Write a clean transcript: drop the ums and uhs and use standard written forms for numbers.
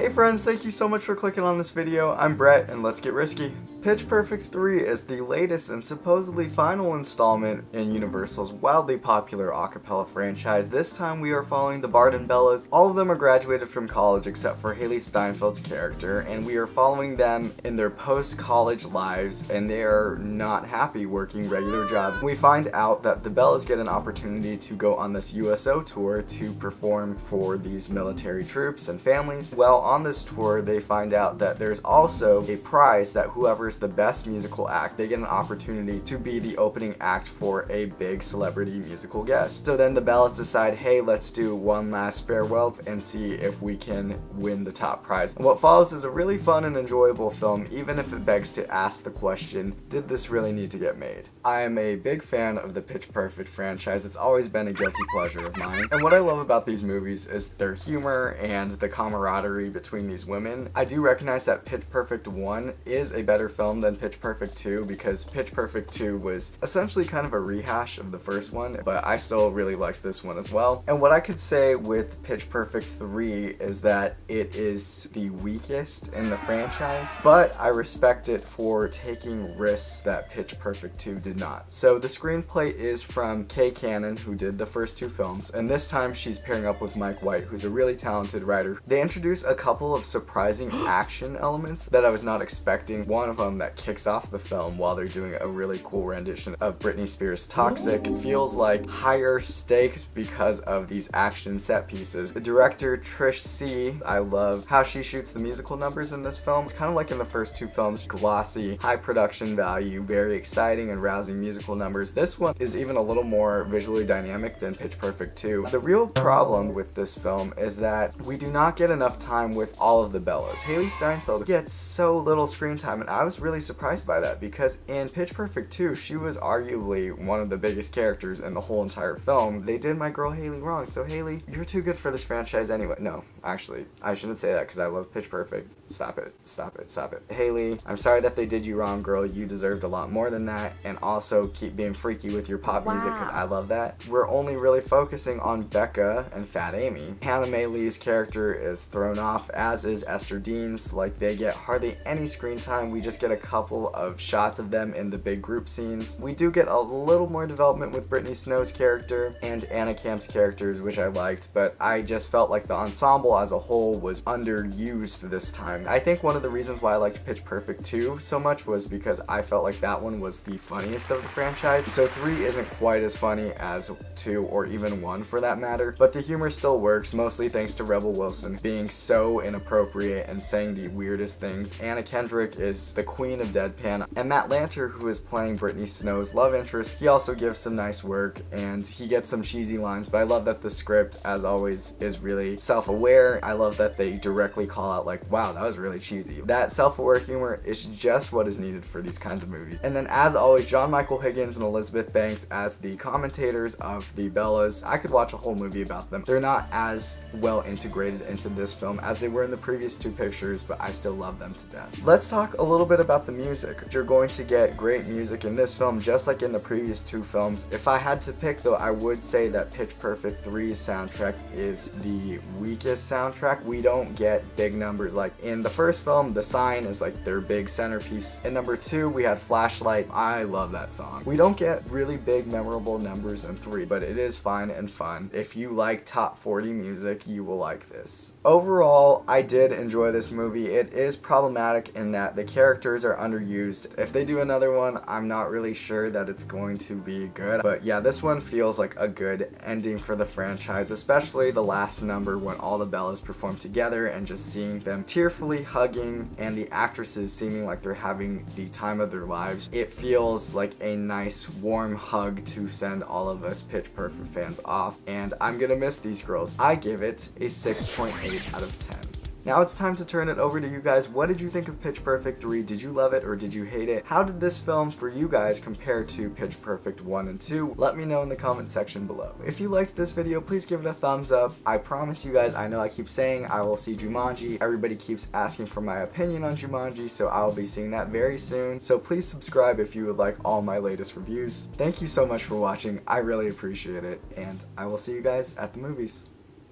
Hey friends, thank you so much for clicking on this video. I'm Brett, and let's get risky. Pitch Perfect 3 is the latest and supposedly final installment in Universal's wildly popular a cappella franchise. This time we are following the Bard and Bellas. All of them are graduated from college except for Haley Steinfeld's character, and we are following them in their post-college lives, and they are not happy working regular jobs. We find out that the Bellas get an opportunity to go on this USO tour to perform for these military troops and families. Well, on this tour they find out that there's also a prize that whoever's the best musical act, they get an opportunity to be the opening act for a big celebrity musical guest. So then the Bellas decide, hey, let's do one last farewell and see if we can win the top prize. And what follows is a really fun and enjoyable film, even if it begs to ask the question, did this really need to get made? I am a big fan of the Pitch Perfect franchise. It's always been a guilty pleasure of mine. And what I love about these movies is their humor and the camaraderie between these women. I do recognize that Pitch Perfect 1 is a better film than Pitch Perfect 2 because Pitch Perfect 2 was essentially kind of a rehash of the first one, but I still really liked this one as well. And what I could say with Pitch Perfect 3 is that it is the weakest in the franchise, but I respect it for taking risks that Pitch Perfect 2 did not. So the screenplay is from Kay Cannon, who did the first two films, and this time she's pairing up with Mike White, who's a really talented writer. They introduce a couple of surprising action elements that I was not expecting. One of them that kicks off the film while they're doing a really cool rendition of Britney Spears' Toxic. It feels like higher stakes because of these action set pieces. The director, Trish C, I love how she shoots the musical numbers in this film. It's kind of like in the first two films, glossy, high production value, very exciting and rousing musical numbers. This one is even a little more visually dynamic than Pitch Perfect 2. The real problem with this film is that we do not get enough time with all of the Bellas. Haley Steinfeld gets so little screen time, and I was really surprised by that because in Pitch Perfect 2 she was arguably one of the biggest characters in the whole entire film. They did my girl Haley wrong, so Haley, you're too good for this franchise anyway. No, actually, I shouldn't say that because I love Pitch Perfect. Stop it, stop it, stop it. Haley, I'm sorry that they did you wrong, girl. You deserved a lot more than that, and also keep being freaky with your pop music because I love that. We're only really focusing on Becca and Fat Amy. Hannah Mae Lee's character is thrown off, as is Esther Dean's. Like, they get hardly any screen time. We just get a couple of shots of them in the big group scenes. We do get a little more development with Brittany Snow's character and Anna Camp's characters, which I liked, but I just felt like the ensemble as a whole was underused this time. I think one of the reasons why I liked Pitch Perfect 2 so much was because I felt like that one was the funniest of the franchise. So 3 isn't quite as funny as 2 or even 1 for that matter, but the humor still works, mostly thanks to Rebel Wilson being so inappropriate and saying the weirdest things. Anna Kendrick is the queen of deadpan, and Matt Lanter, who is playing Brittany Snow's love interest, he also gives some nice work and he gets some cheesy lines, but I love that the script, as always, is really self-aware. I love that they directly call out like, wow, that was really cheesy. That self-aware humor is just what is needed for these kinds of movies. And then, as always, John Michael Higgins and Elizabeth Banks as the commentators of the Bellas. I could watch a whole movie about them. They're not as well integrated into this film as they were in the previous two pictures, but I still love them to death. Let's talk a little bit about the music. You're going to get great music in this film just like in the previous two films. If I had to pick though, I would say that Pitch Perfect 3's soundtrack is the weakest soundtrack. We don't get big numbers like in the first film. The Sign is like their big centerpiece. In number 2 we had Flashlight. I love that song. We don't get really big memorable numbers in 3, but it is fine and fun. If you like top 40 music, you will like this. Overall, I did enjoy this movie. It is problematic in that the characters are underused. If they do another one, I'm not really sure that it's going to be good, but yeah, this one feels like a good ending for the franchise, especially the last number when all the Bellas perform together and just seeing them tearfully hugging and the actresses seeming like they're having the time of their lives. It feels like a nice warm hug to send all of us Pitch Perfect fans off, and I'm gonna miss these girls. I give it a 6.8 out of 10. Now it's time to turn it over to you guys. What did you think of Pitch Perfect 3? Did you love it or did you hate it? How did this film for you guys compare to Pitch Perfect 1 and 2? Let me know in the comment section below. If you liked this video, please give it a thumbs up. I promise you guys, I know I keep saying I will see Jumanji. Everybody keeps asking for my opinion on Jumanji, so I'll be seeing that very soon. So please subscribe if you would like all my latest reviews. Thank you so much for watching. I really appreciate it, and I will see you guys at the movies.